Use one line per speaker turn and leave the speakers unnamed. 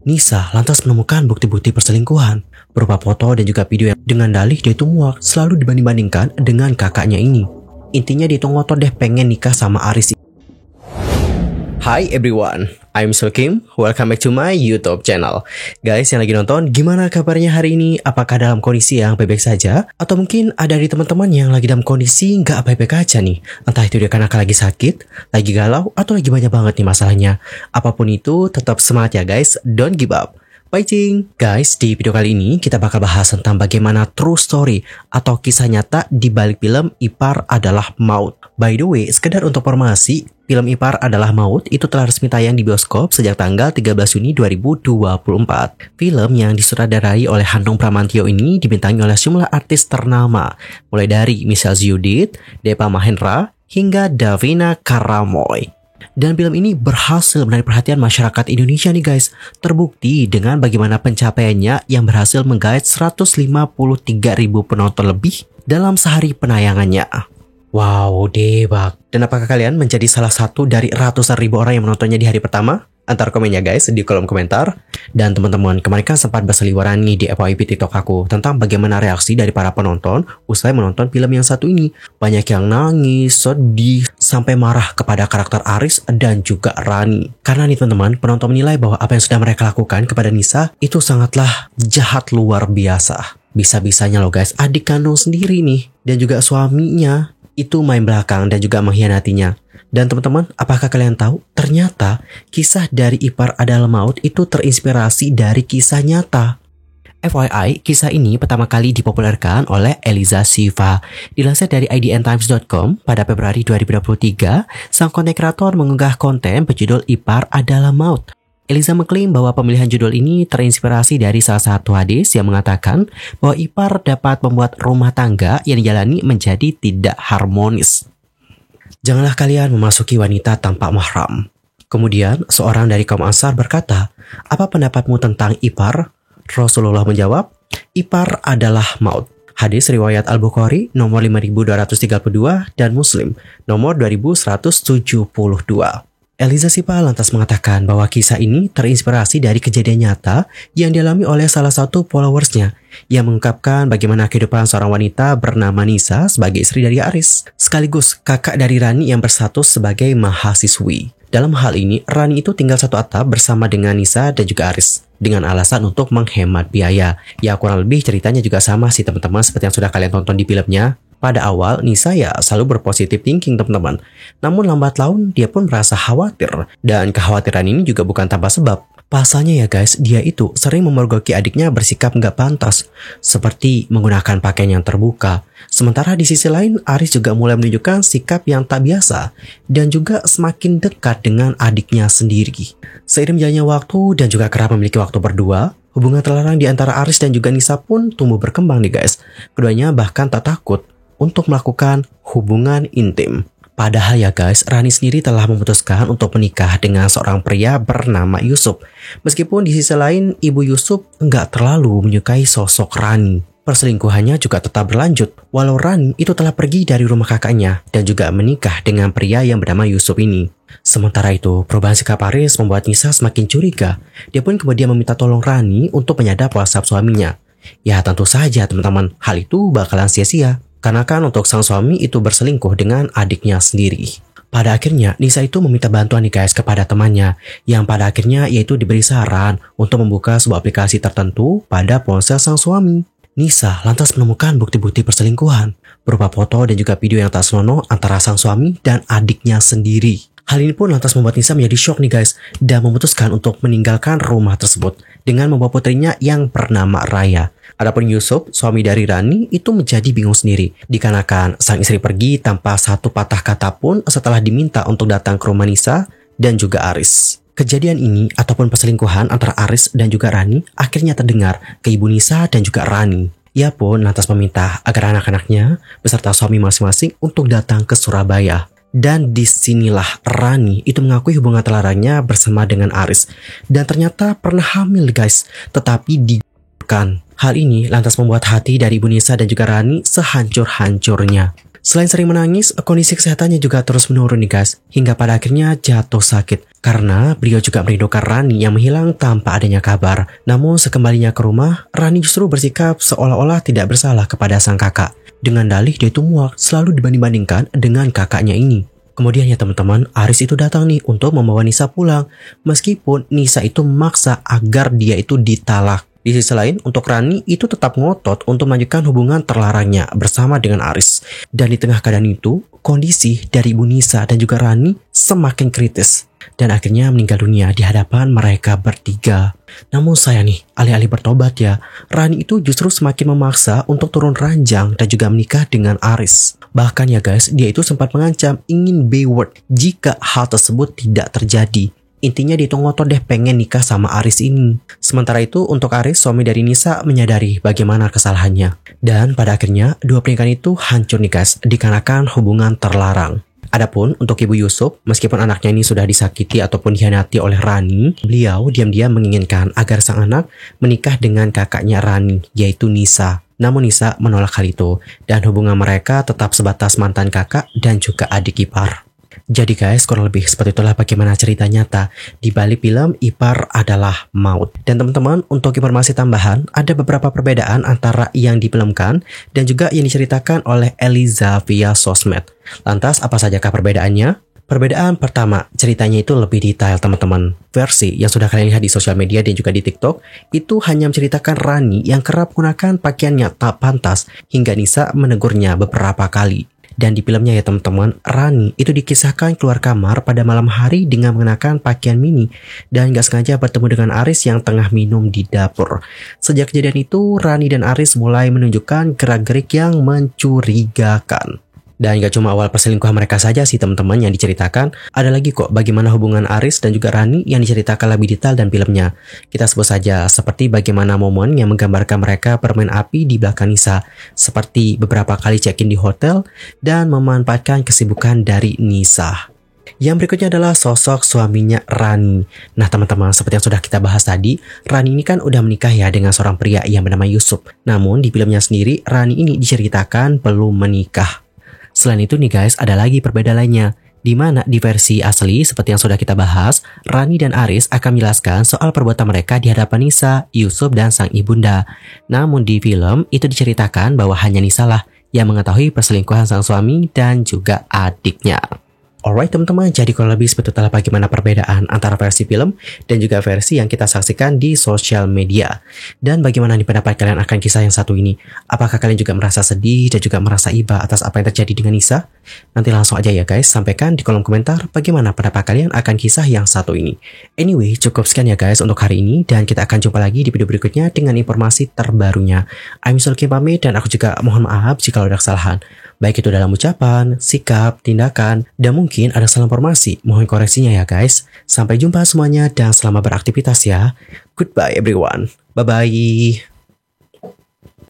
Nisa lantas menemukan bukti-bukti perselingkuhan berupa foto dan juga video yang dengan dalih dia itu muak selalu dibanding-bandingkan dengan kakaknya ini. Intinya dia itu ngotot deh pengen nikah sama Aris. Hi everyone, I'm Sulkim. Welcome back to my YouTube channel. Guys yang lagi nonton, gimana kabarnya hari ini? Apakah dalam kondisi yang baik-baik saja? Atau mungkin ada dari teman-teman yang lagi dalam kondisi nggak baik-baik aja nih? Entah itu dia karena lagi sakit, lagi galau, atau lagi banyak banget nih masalahnya. Apapun itu, tetap semangat ya guys. Don't give up. Fighting! Guys, di video kali ini kita bakal bahas tentang bagaimana true story atau kisah nyata di balik film Ipar Adalah Maut. By the way, sekedar untuk informasi, film Ipar Adalah Maut itu telah resmi tayang di bioskop sejak tanggal 13 Juni 2024. Film yang disutradarai oleh Hanung Bramantyo ini dibintangi oleh sejumlah artis ternama, mulai dari Michelle Judith, Deva Mahendra, hingga Davina Karamoy. Dan film ini berhasil menarik perhatian masyarakat Indonesia nih guys. Terbukti dengan bagaimana pencapaiannya yang berhasil menggait 153.000 penonton lebih dalam sehari penayangannya. Wow, debak. Dan apakah kalian menjadi salah satu dari ratusan ribu orang yang menontonnya di hari pertama? Antar komen ya guys di kolom komentar. Dan teman-teman, kemarin kan sempat berseliweran nih di FYP TikTok aku tentang bagaimana reaksi dari para penonton usai menonton film yang satu ini. Banyak yang nangis, sedih, sampai marah kepada karakter Aris dan juga Rani. Karena nih teman-teman, penonton menilai bahwa apa yang sudah mereka lakukan kepada Nisa itu sangatlah jahat luar biasa. Bisa-bisanya loh guys, adik kandung sendiri nih dan juga suaminya itu main belakang dan juga mengkhianatinya. Dan teman-teman, apakah kalian tahu? Ternyata kisah dari Ipar Adalah Maut itu terinspirasi dari kisah nyata. FYI, kisah ini pertama kali dipopulerkan oleh Eliza Shiva. Dilansir dari idntimes.com, pada Februari 2023, sang konten kreator mengunggah konten berjudul Ipar Adalah Maut. Eliza mengklaim bahwa pemilihan judul ini terinspirasi dari salah satu hadis yang mengatakan bahwa ipar dapat membuat rumah tangga yang dijalani menjadi tidak harmonis. Janganlah kalian memasuki wanita tanpa mahram. Kemudian, seorang dari kaum Ansar berkata, "Apa pendapatmu tentang ipar?" Rasulullah menjawab, "Ipar adalah maut." Hadis riwayat Al-Bukhari nomor 5232 dan Muslim nomor 2172. Eliza Shiva lantas mengatakan bahwa kisah ini terinspirasi dari kejadian nyata yang dialami oleh salah satu followersnya yang mengungkapkan bagaimana kehidupan seorang wanita bernama Nisa sebagai istri dari Aris, sekaligus kakak dari Rani yang berstatus sebagai mahasiswi. Dalam hal ini, Rani itu tinggal satu atap bersama dengan Nisa dan juga Aris dengan alasan untuk menghemat biaya. Ya kurang lebih ceritanya juga sama sih teman-teman seperti yang sudah kalian tonton di filmnya. Pada awal, Nisa ya selalu berpositif thinking teman-teman. Namun lambat laun dia pun merasa khawatir. Dan kekhawatiran ini juga bukan tanpa sebab. Pasalnya ya guys, dia itu sering memergoki adiknya bersikap nggak pantas. Seperti menggunakan pakaian yang terbuka. Sementara di sisi lain, Aris juga mulai menunjukkan sikap yang tak biasa. Dan juga semakin dekat dengan adiknya sendiri. Seiring berjalannya waktu dan juga kerap memiliki waktu berdua, hubungan terlarang di antara Aris dan juga Nisa pun tumbuh berkembang nih guys. Keduanya bahkan tak takut untuk melakukan hubungan intim. Padahal ya guys, Rani sendiri telah memutuskan untuk menikah dengan seorang pria bernama Yusuf. Meskipun di sisi lain, Ibu Yusuf nggak terlalu menyukai sosok Rani. Perselingkuhannya juga tetap berlanjut, walau Rani itu telah pergi dari rumah kakaknya dan juga menikah dengan pria yang bernama Yusuf ini. Sementara itu, perubahan sikap Aris membuat Nisa semakin curiga. Dia pun kemudian meminta tolong Rani untuk menyadap WhatsApp suaminya. Ya tentu saja teman-teman, hal itu bakalan sia-sia. Karena kan untuk sang suami itu berselingkuh dengan adiknya sendiri. Pada akhirnya, Nisa itu meminta bantuan nih guys kepada temannya, yang pada akhirnya yaitu diberi saran untuk membuka sebuah aplikasi tertentu pada ponsel sang suami. Nisa lantas menemukan bukti-bukti perselingkuhan, berupa foto dan juga video yang tak senonoh antara sang suami dan adiknya sendiri. Hal ini pun lantas membuat Nisa menjadi shock nih guys, dan memutuskan untuk meninggalkan rumah tersebut dengan membawa putrinya yang bernama Raya. Adapun Yusuf, suami dari Rani, itu menjadi bingung sendiri, dikarenakan sang istri pergi tanpa satu patah kata pun setelah diminta untuk datang ke rumah Nisa dan juga Aris. Kejadian ini ataupun perselingkuhan antara Aris dan juga Rani akhirnya terdengar ke ibu Nisa dan juga Rani. Ia pun lantas meminta agar anak-anaknya beserta suami masing-masing untuk datang ke Surabaya. Dan disinilah Rani itu mengakui hubungan terlarangnya bersama dengan Aris. Dan ternyata pernah hamil guys, tetapi digugurkan. Hal ini lantas membuat hati dari Ibu Nisa dan juga Rani sehancur-hancurnya. Selain sering menangis, kondisi kesehatannya juga terus menurun nih guys, hingga pada akhirnya jatuh sakit. Karena beliau juga merindukan Rani yang menghilang tanpa adanya kabar. Namun sekembalinya ke rumah, Rani justru bersikap seolah-olah tidak bersalah kepada sang kakak. Dengan dalih dia itu muak selalu dibanding-bandingkan dengan kakaknya ini. Kemudian ya teman-teman, Aris itu datang nih untuk membawa Nisa pulang. Meskipun Nisa itu memaksa agar dia itu ditalak. Di sisi lain, untuk Rani itu tetap ngotot untuk melanjutkan hubungan terlarangnya bersama dengan Aris. Dan di tengah keadaan itu, kondisi dari Ibu Nisa dan juga Rani semakin kritis. Dan akhirnya meninggal dunia di hadapan mereka bertiga. Namun sayang nih, alih-alih bertobat ya, Rani itu justru semakin memaksa untuk turun ranjang dan juga menikah dengan Aris. Bahkan ya guys, dia itu sempat mengancam ingin B-word jika hal tersebut tidak terjadi. Intinya dia itu ngotot deh pengen nikah sama Aris ini. Sementara itu untuk Aris, suami dari Nisa menyadari bagaimana kesalahannya. Dan pada akhirnya dua pernikahan itu hancur nih guys, dikarenakan hubungan terlarang. Adapun untuk Ibu Yusuf, meskipun anaknya ini sudah disakiti ataupun dikhianati oleh Rani, beliau diam-diam menginginkan agar sang anak menikah dengan kakaknya Rani, yaitu Nisa. Namun Nisa menolak hal itu, dan hubungan mereka tetap sebatas mantan kakak dan juga adik ipar. Jadi guys, kurang lebih seperti itulah bagaimana cerita nyata di balik film Ipar Adalah Maut. Dan teman-teman, untuk informasi tambahan, ada beberapa perbedaan antara yang difilmkan dan juga yang diceritakan oleh Eliza via sosmed. Lantas, apa sajakah perbedaannya? Perbedaan pertama, ceritanya itu lebih detail teman-teman. Versi yang sudah kalian lihat di sosial media dan juga di TikTok, itu hanya menceritakan Rani yang kerap menggunakan pakaiannya tak pantas hingga Nisa menegurnya beberapa kali. Dan di filmnya ya teman-teman, Rani itu dikisahkan keluar kamar pada malam hari dengan mengenakan pakaian mini dan gak sengaja bertemu dengan Aris yang tengah minum di dapur. Sejak kejadian itu, Rani dan Aris mulai menunjukkan gerak-gerik yang mencurigakan. Dan gak cuma awal perselingkuhan mereka saja sih teman-teman yang diceritakan, ada lagi kok bagaimana hubungan Aris dan juga Rani yang diceritakan lebih detail dan filmnya. Kita sebut saja seperti bagaimana momen yang menggambarkan mereka bermain api di belakang Nisa, seperti beberapa kali check-in di hotel dan memanfaatkan kesibukan dari Nisa. Yang berikutnya adalah sosok suaminya Rani. Nah teman-teman, seperti yang sudah kita bahas tadi, Rani ini kan udah menikah ya dengan seorang pria yang bernama Yusuf. Namun di filmnya sendiri, Rani ini diceritakan belum menikah. Selain itu nih guys, ada lagi perbedaan lainnya, di mana di versi asli seperti yang sudah kita bahas, Rani dan Aris akan menjelaskan soal perbuatan mereka di hadapan Nisa, Yusuf, dan sang ibunda. Namun di film itu diceritakan bahwa hanya Nisa lah yang mengetahui perselingkuhan sang suami dan juga adiknya. Alright teman-teman, jadi kurang lebih seperti itulah bagaimana perbedaan antara versi film dan juga versi yang kita saksikan di sosial media. Dan bagaimana nih pendapat kalian akan kisah yang satu ini? Apakah kalian juga merasa sedih dan juga merasa iba atas apa yang terjadi dengan Nisa? Nanti langsung aja ya guys, sampaikan di kolom komentar bagaimana pendapat kalian akan kisah yang satu ini. Anyway, cukup sekian ya guys untuk hari ini, dan kita akan jumpa lagi di video berikutnya dengan informasi terbarunya. I'm Sulky pamit, dan aku juga mohon maaf jika ada kesalahan. Baik itu dalam ucapan, sikap, tindakan, dan mungkin ada salah informasi. Mohon koreksinya ya guys. Sampai jumpa semuanya dan selamat beraktivitas ya. Goodbye everyone. Bye-bye.